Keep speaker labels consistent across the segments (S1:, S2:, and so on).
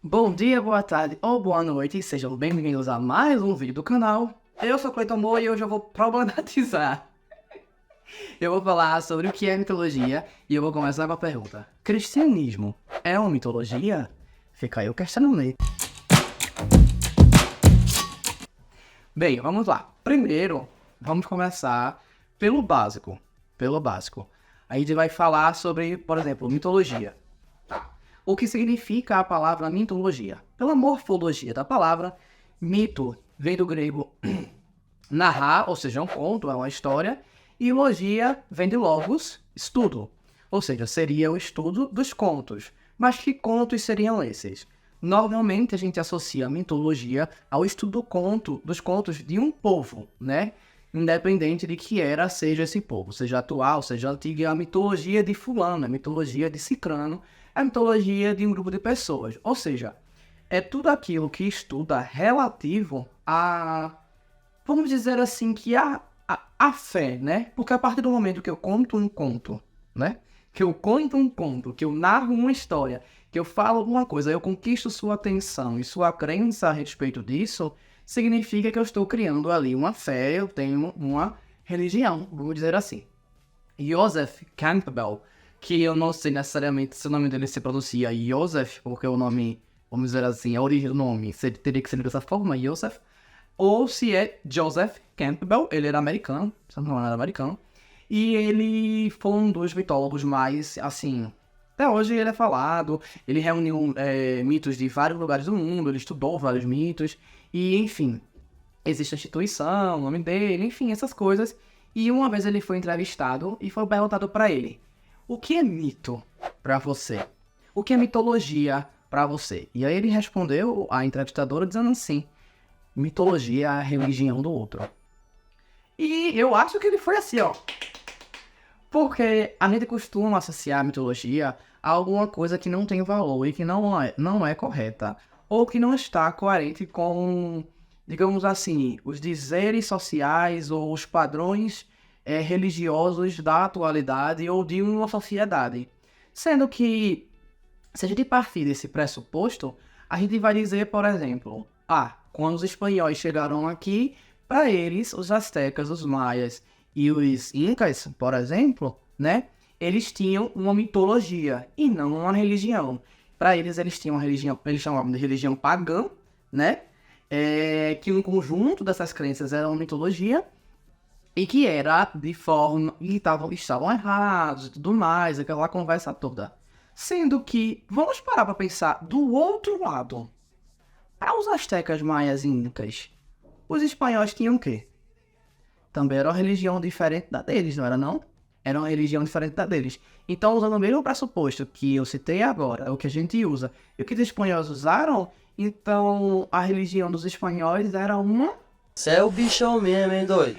S1: Bom dia, boa tarde ou boa noite, sejam bem-vindos a mais um vídeo do canal. Eu sou Cleiton Moura e hoje eu vou problematizar. Eu vou falar sobre o que é mitologia e eu vou começar com a pergunta: cristianismo é uma mitologia? Fica aí o questionamento. Bem, vamos lá. Primeiro, vamos começar pelo básico. A gente vai falar sobre, por exemplo, mitologia. O que significa a palavra mitologia? Pela morfologia da palavra, mito vem do grego narrar, ou seja, um conto, é uma história, e logia vem de logos, estudo, ou seja, seria o estudo dos contos. Mas que contos seriam esses? Normalmente a gente associa a mitologia ao estudo dos contos de um povo, né? Independente de que seja esse povo, seja atual, seja antigo, é a mitologia de fulano, a mitologia de cicrano, a mitologia de um grupo de pessoas. Ou seja, é tudo aquilo que estuda relativo a, vamos dizer assim, que a fé, né? Porque a partir do momento que eu conto um conto, né? Que eu conto um conto, que eu narro uma história, que eu falo alguma coisa, eu conquisto sua atenção e sua crença a respeito disso, significa que eu estou criando ali uma fé, eu tenho uma religião, vamos dizer assim. Joseph Campbell, que eu não sei necessariamente se o nome dele se pronuncia Joseph, porque o nome, vamos dizer assim, a origem do nome teria que ser dessa forma, Joseph, ou se é Joseph Campbell, ele era americano, se não era americano, e ele foi um dos mitólogos mais, assim, até hoje ele é falado, ele reuniu mitos de vários lugares do mundo, ele estudou vários mitos, e enfim, existe a instituição, o nome dele, enfim, essas coisas. E uma vez ele foi entrevistado e foi perguntado para ele: o que é mito para você? O que é mitologia para você? E aí ele respondeu, a entrevistadora, dizendo assim: mitologia é a religião do outro. E eu acho que ele foi assim, ó. Porque a gente costuma associar a mitologia a alguma coisa que não tem valor e que não é correta. Ou que não está coerente com, digamos assim, os dizeres sociais ou os padrões religiosos da atualidade ou de uma sociedade. Sendo que, se a gente partir desse pressuposto, a gente vai dizer, por exemplo, quando os espanhóis chegaram aqui, para eles, os astecas, os maias e os incas, por exemplo, né, eles tinham uma mitologia e não uma religião. Para eles, eles tinham uma religião, eles chamavam de religião pagã, né, que um conjunto dessas crenças era uma mitologia e que era de forma, e estavam errados e tudo mais, aquela conversa toda. Sendo que, vamos parar para pensar do outro lado. Para os astecas, maias e incas, os espanhóis tinham o quê? Também era uma religião diferente da deles, não era não? Era uma religião diferente da deles. Então, usando o mesmo pressuposto que eu citei agora, o que a gente usa, e o que os espanhóis usaram, então a religião dos espanhóis era uma
S2: Você é o bichão mesmo, hein, doido?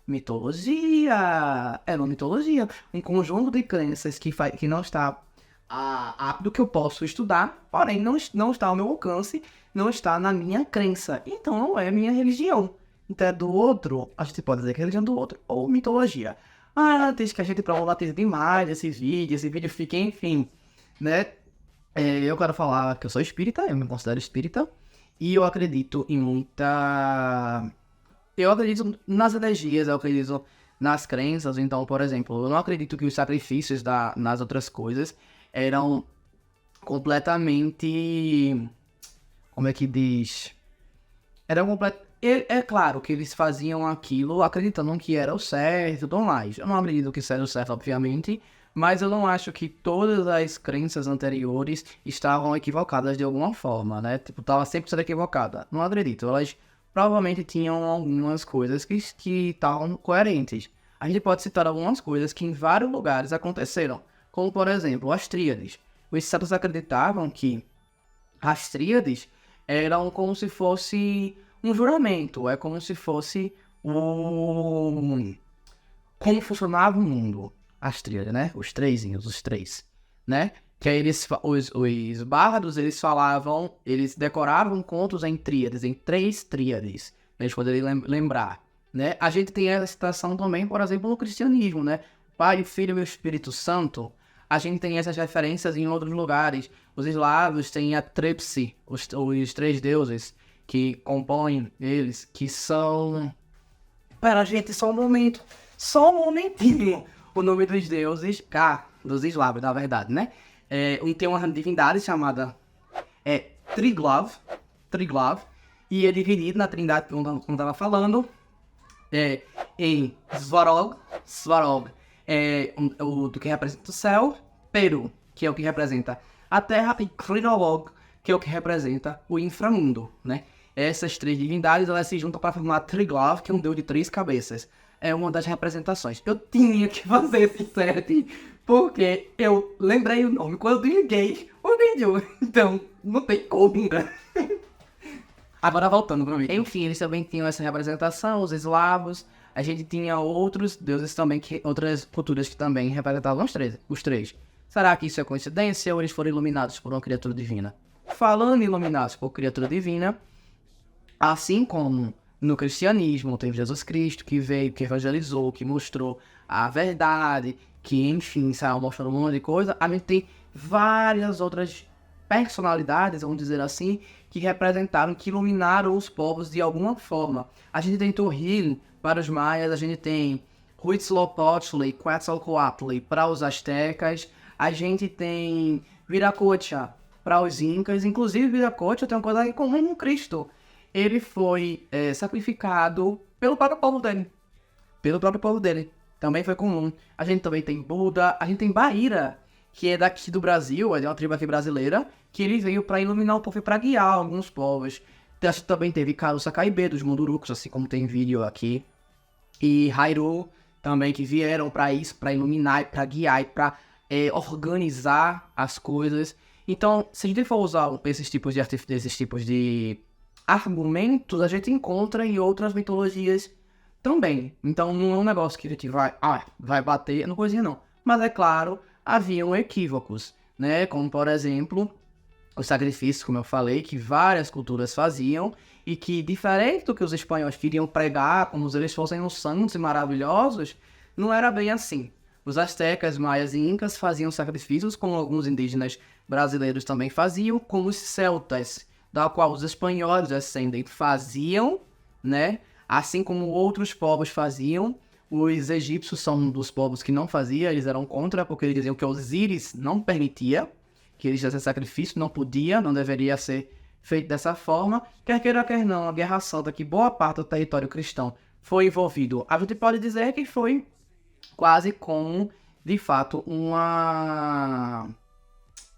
S1: mitologia. Era uma mitologia. Um conjunto de crenças que não está apto que eu posso estudar, porém não está ao meu alcance, não está na minha crença. Então não é minha religião. Então é do outro, a gente pode dizer que é religião do outro, ou mitologia. Antes que a gente problematize demais esse vídeo fica, enfim, né? Eu quero falar que eu sou espírita, eu me considero espírita, e eu acredito em muita... Eu acredito nas energias, eu acredito nas crenças. Então, por exemplo, eu não acredito que os sacrifícios nas outras coisas eram completamente... Como é que diz? Eram completamente... É claro que eles faziam aquilo acreditando que era o certo e tudo mais. Eu não acredito que seja o certo, obviamente, mas eu não acho que todas as crenças anteriores estavam equivocadas de alguma forma, né? Tipo, tava sempre sendo equivocada. Não acredito. Elas provavelmente tinham algumas coisas que estavam coerentes. A gente pode citar algumas coisas que em vários lugares aconteceram, como por exemplo, as tríades. Os celtas acreditavam que as tríades eram como se fosse um juramento, é como se fosse como funcionava o mundo. As tríades, né? Os três, né? Que aí os bardos, eles decoravam contos em tríades, em 3 tríades, pra eles poderem lembrar, né? A gente tem essa citação também, por exemplo, no cristianismo, né? Pai, Filho e Espírito Santo. a gente tem essas referências em outros lugares. Os eslavos têm a tríplice, os 3 deuses que compõem eles, que são... Pera, gente, só um momentinho. O nome dos deuses, dos eslavos, na verdade, né? Tem uma divindade chamada Triglav, e é dividido na trindade, como eu estava falando, em Svarog é o que representa o céu, Peru, que é o que representa a terra, e Krinolog, que é o que representa o inframundo, né? Essas 3 divindades, elas se juntam para formar Triglav, que é um deus de 3 cabeças. É uma das representações. Eu tinha que fazer esse set, porque eu lembrei o nome quando eu liguei o vídeo. Então, não tem como, né? Agora voltando para mim. Enfim, eles também tinham essa representação, os eslavos. A gente tinha outros deuses também, outras culturas que também representavam os três. Será que isso é coincidência ou eles foram iluminados por uma criatura divina? Falando em iluminados por criatura divina, assim como no cristianismo teve Jesus Cristo, que veio, que evangelizou, que mostrou a verdade, que enfim, saiu mostrando um monte de coisa, a gente tem várias outras personalidades, vamos dizer assim, que representaram, que iluminaram os povos de alguma forma. A gente tem Toril para os maias, a gente tem Huitzilopochtli, Quetzalcoatl para os astecas, a gente tem Viracocha para os incas, inclusive Viracocha tem uma coisa em comum com Cristo. Ele foi sacrificado pelo próprio povo dele. Também foi comum. A gente também tem Buda, a gente tem Bahira, que é daqui do Brasil, é de uma tribo aqui brasileira, que ele veio para iluminar o povo e para guiar alguns povos. Também teve Caruça Caibê, dos Mundurucos, assim como tem vídeo aqui. E Hairu também, que vieram para isso, para iluminar, para guiar, para organizar as coisas. Então, se a gente for usar esses tipos de argumentos, a gente encontra em outras mitologias também. Então, não é um negócio que a gente vai bater, não coisinha não. Mas, é claro, haviam equívocos, né? Como, por exemplo, os sacrifícios, como eu falei, que várias culturas faziam e que, diferente do que os espanhóis queriam pregar, como se eles fossem uns santos e maravilhosos, não era bem assim. Os astecas, maias e incas faziam sacrifícios, como alguns indígenas brasileiros também faziam, como os celtas, da qual os espanhóis descendem, faziam, né? Assim como outros povos faziam. Os egípcios são um dos povos que não fazia, eles eram contra, porque eles diziam que Osíris não permitia, que eles fizessem sacrifício, não podia, não deveria ser feito dessa forma. Quer queira, quer não, a Guerra Santa, que boa parte do território cristão foi envolvido, a gente pode dizer que foi quase como, de fato, um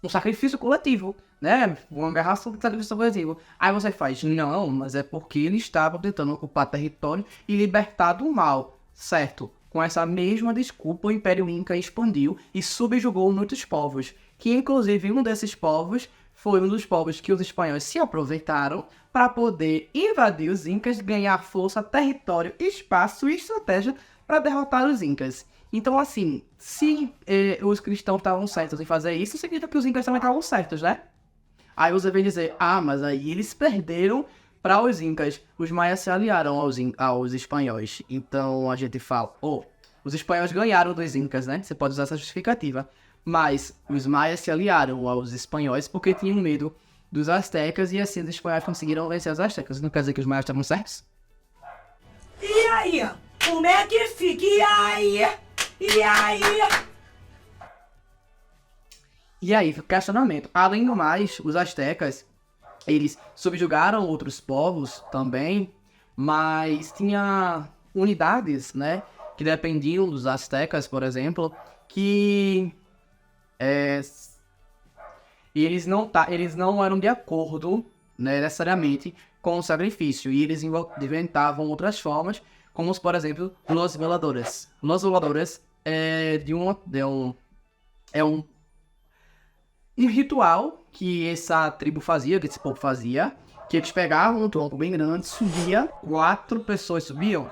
S1: sacrifício coletivo, né? Uma Guerra Santa de sacrifício coletivo. Aí você faz, não, mas é porque eles estavam tentando ocupar território e libertar do mal. Certo, com essa mesma desculpa o Império Inca expandiu e subjugou muitos povos, que inclusive um desses povos foi um dos povos que os espanhóis se aproveitaram para poder invadir os Incas, ganhar força, território, espaço e estratégia para derrotar os Incas. Então, assim, se os cristãos estavam certos em fazer isso, significa que os Incas também estavam certos, né? Aí você vem dizer, mas aí eles perderam para os Incas. Os maias se aliaram aos espanhóis. Então a gente fala, os espanhóis ganharam dos Incas, né? Você pode usar essa justificativa. Mas os maias se aliaram aos espanhóis porque tinham medo dos astecas e assim os espanhóis conseguiram vencer os astecas. Não quer dizer que os maias estavam certos?
S3: E aí? Como é que fica? E aí?
S1: E aí, questionamento. Além do mais, os astecas, eles subjugaram outros povos também, mas tinha unidades, né, que dependiam dos astecas, por exemplo, que e eles não eram de acordo, né, necessariamente com o sacrifício, e eles inventavam outras formas, como, por exemplo, Los Voladores. Los Voladores é um ritual que essa tribo fazia, que esse povo fazia, que eles pegavam um tronco bem grande, subia, 5 pessoas subiam,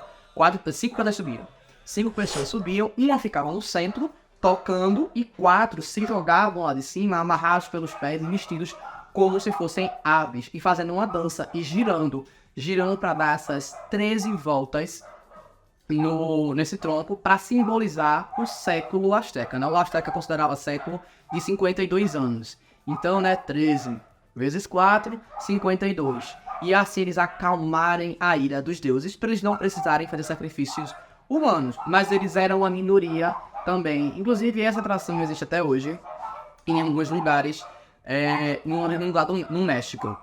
S1: 5 pessoas subiam, uma ficava no centro, tocando, e 4 se jogavam lá de cima, amarrados pelos pés e vestidos como se fossem aves, e fazendo uma dança, e girando para dar essas 13 voltas nesse tronco para simbolizar o século Azteca, né? O Azteca considerava século de 52 anos. Então, né, 13 vezes 4, 52. E assim eles acalmarem a ira dos deuses para eles não precisarem fazer sacrifícios humanos. Mas eles eram uma minoria também. Inclusive, essa tradição existe até hoje em alguns lugares no México.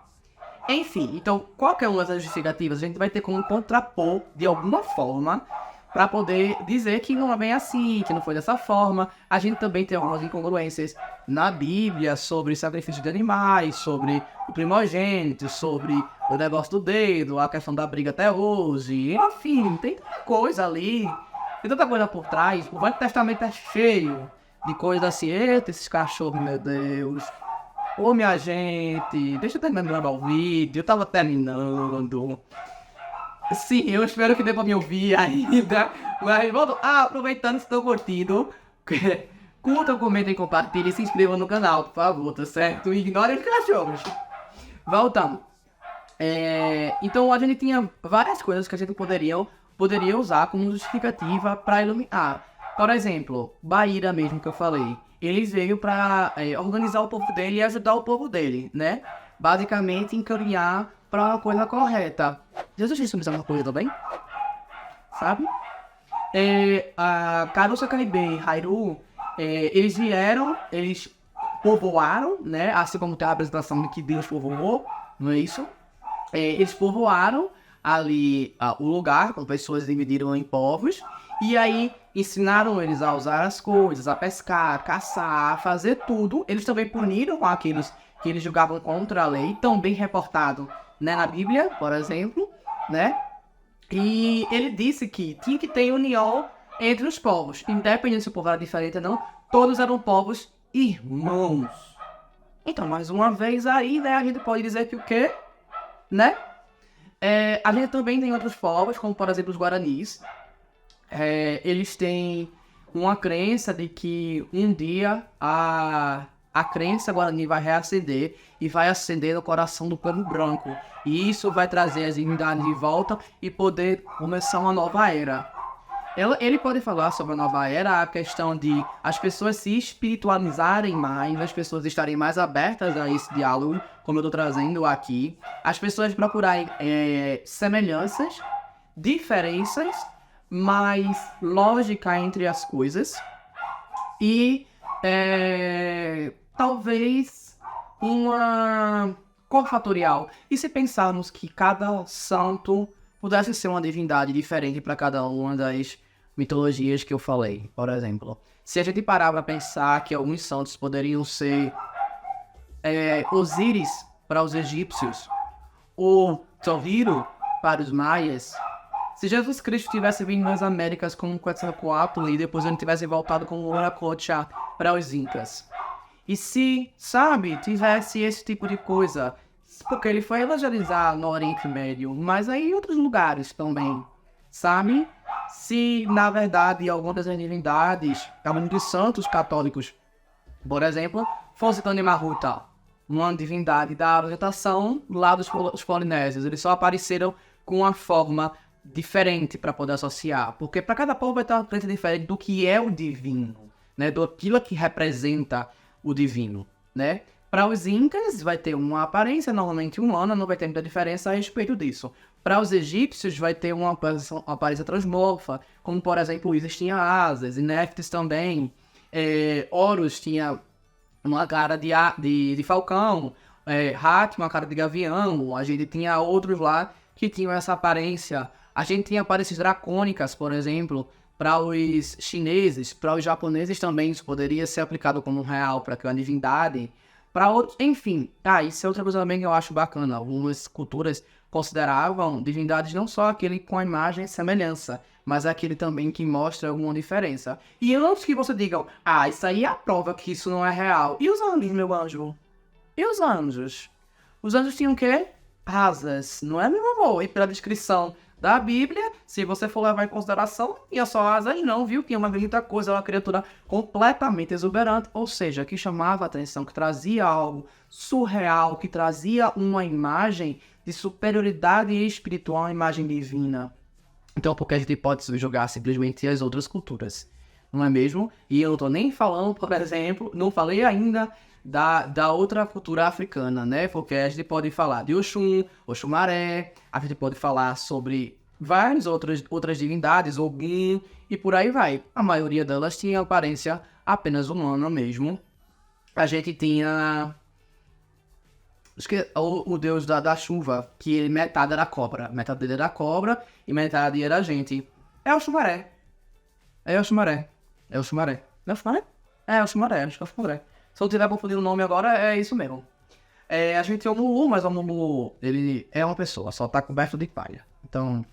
S1: Enfim, então, qualquer uma das justificativas a gente vai ter como contrapor de alguma forma para poder dizer que não é bem assim, que não foi dessa forma. A gente também tem algumas incongruências na Bíblia sobre sacrifício de animais, sobre o primogênito, sobre o negócio do dedo, a questão da briga até hoje. Enfim, tem tanta coisa ali, tem tanta coisa por trás. O Velho Testamento é cheio de coisas assim. Eita, esses cachorros, meu Deus. Ô, minha gente, deixa eu terminar de gravar o vídeo, eu tava terminando. Sim, eu espero que dê pra me ouvir ainda. Mas, aproveitando que estão curtindo, curtam, comentem, compartilhem e se inscrevam no canal, por favor, tá certo? Ignorem os cachorros. Voltando. Então, a gente tinha várias coisas que a gente poderia usar como justificativa para iluminar. Por exemplo, Baíra mesmo que eu falei. Ele veio para organizar o povo dele e ajudar o povo dele, né? Basicamente, encaminhar para uma coisa correta. Jesus disse sobre uma coisa também? Sabe? A Carusa Caribe e Hairu, eles vieram, eles povoaram, né? Assim como tem a apresentação de que Deus povoou, não é isso? Eles povoaram ali o lugar, quando pessoas dividiram em povos, e aí ensinaram eles a usar as coisas, a pescar, a caçar, a fazer tudo. Eles também puniram aqueles que eles julgavam contra a lei, tão bem reportado, né, na Bíblia, por exemplo, né? E ele disse que tinha que ter união entre os povos, independente se o povo era diferente ou não, todos eram povos irmãos. Então, mais uma vez aí, né, a gente pode dizer que o quê? Né? A gente também tem outros povos, como por exemplo os Guaranis. Eles têm uma crença de que um dia a crença Guarani vai reacender e vai acender no coração do povo branco. E isso vai trazer as divindades de volta e poder começar uma nova era. Ele pode falar sobre a nova era, a questão de as pessoas se espiritualizarem mais, as pessoas estarem mais abertas a esse diálogo, como eu estou trazendo aqui. As pessoas procurarem semelhanças, diferenças, mais lógica entre as coisas e talvez uma cor fatorial. E se pensarmos que cada santo pudesse ser uma divindade diferente para cada uma das mitologias que eu falei, por exemplo. Se a gente parar para pensar que alguns santos poderiam ser Osíris para os egípcios, ou Tohiro para os maias. Se Jesus Cristo tivesse vindo nas Américas como Quetzalcoatl e depois ele tivesse voltado como Viracocha para os Incas. E se, sabe, tivesse esse tipo de coisa, porque ele foi evangelizar no Oriente Médio, mas aí em outros lugares também, sabe? Se, na verdade, algumas das divindades, alguns dos santos católicos, por exemplo, fosse Tani Mahuta, uma divindade da orientação lá dos polinésios, eles só apareceram com uma forma diferente para poder associar, porque para cada povo vai ter uma crença diferente do que é o divino, né, do aquilo que representa o divino, né? Para os incas vai ter uma aparência normalmente humana, não vai ter muita diferença a respeito disso. Para os egípcios vai ter uma aparência transmorfa, como por exemplo Isis tinha asas, e Néftis também, Horus tinha uma cara de falcão, Ra tinha uma cara de gavião, a gente tinha outros lá que tinham essa aparência. A gente tinha aparências dracônicas, por exemplo, para os chineses, para os japoneses também isso poderia ser aplicado como um real, para que uma divindade, para outros, enfim. Isso é outra coisa também que eu acho bacana. Algumas culturas consideravam divindades não só aquele com a imagem e semelhança, mas aquele também que mostra alguma diferença. E antes que você digam, isso aí é a prova que isso não é real. E os anjos, meu anjo? E os anjos? Os anjos tinham o quê? Asas, não é, meu amor? E pela descrição da Bíblia, se você for levar em consideração, tinha só asas não, viu? Tinha uma grande coisa, uma criatura completamente exuberante, ou seja, que chamava a atenção, que trazia algo surreal, que trazia uma imagem de superioridade espiritual, uma imagem divina. Então, porque a gente pode julgar simplesmente as outras culturas, não é mesmo? E eu não tô nem falando, por exemplo, não falei ainda da outra cultura africana, né? Porque a gente pode falar de Oxum, Oxumaré, a gente pode falar sobre várias outras divindades, Ogum, e por aí vai. A maioria delas tinha aparência apenas humana mesmo. A gente tinha acho que o deus da chuva, que metade era cobra. Metade dele era cobra e metade era gente. É o Xumaré. É o Xumaré. É o Xumaré. Não é o Xumaré? É o Xumaré, acho que é o Xumaré. Se eu tiver confundindo o nome agora, é isso mesmo. A gente tem o Mulu, mas o Mulu, ele é uma pessoa, só tá coberto de palha. Então,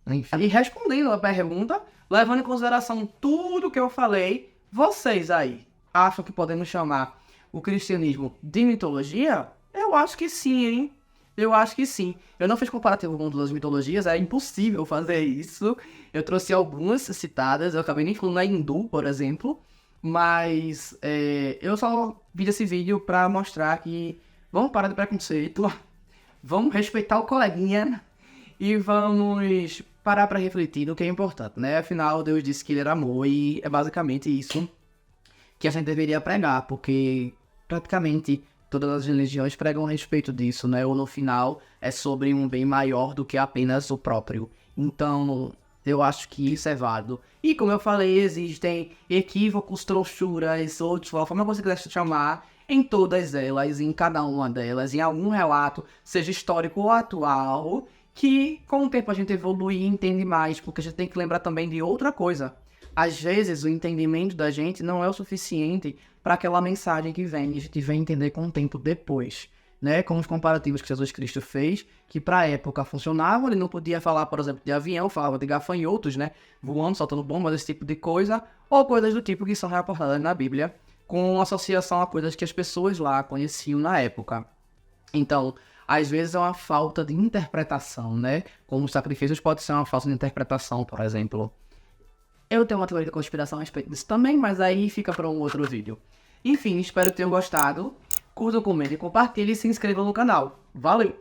S1: enfim. E respondendo a pergunta, levando em consideração tudo que eu falei, vocês aí acham que podemos chamar o cristianismo de mitologia? Eu acho que sim, hein? Eu acho que sim. Eu não fiz comparativo com todas as mitologias, é impossível fazer isso. Eu trouxe algumas citadas, eu acabei nem falando na hindu, por exemplo. Mas eu só fiz esse vídeo pra mostrar que vamos parar de preconceito, vamos respeitar o coleguinha e vamos parar pra refletir no que é importante, né? Afinal, Deus disse que ele era amor e é basicamente isso que a gente deveria pregar, porque praticamente todas as religiões pregam a respeito disso, né? Ou no final é sobre um bem maior do que apenas o próprio. Então, eu acho que isso é válido. E como eu falei, existem equívocos, trouxuras, ou de forma que você quiser chamar, em todas elas, em cada uma delas, em algum relato, seja histórico ou atual, que com o tempo a gente evolui e entende mais, porque a gente tem que lembrar também de outra coisa. Às vezes o entendimento da gente não é o suficiente para aquela mensagem que vem, e a gente vem entender com o tempo depois, né? Com os comparativos que Jesus Cristo fez, que para a época funcionavam, ele não podia falar, por exemplo, de avião, falava de gafanhotos, né? Voando, soltando bombas, esse tipo de coisa, ou coisas do tipo que são reportadas na Bíblia, com associação a coisas que as pessoas lá conheciam na época. Então, às vezes é uma falta de interpretação, né? Como os sacrifícios pode ser uma falta de interpretação, por exemplo. Eu tenho uma teoria de conspiração a respeito disso também, mas aí fica para um outro vídeo. Enfim, espero que tenham gostado. Curtam, comentem, compartilhem e se inscrevam no canal. Valeu!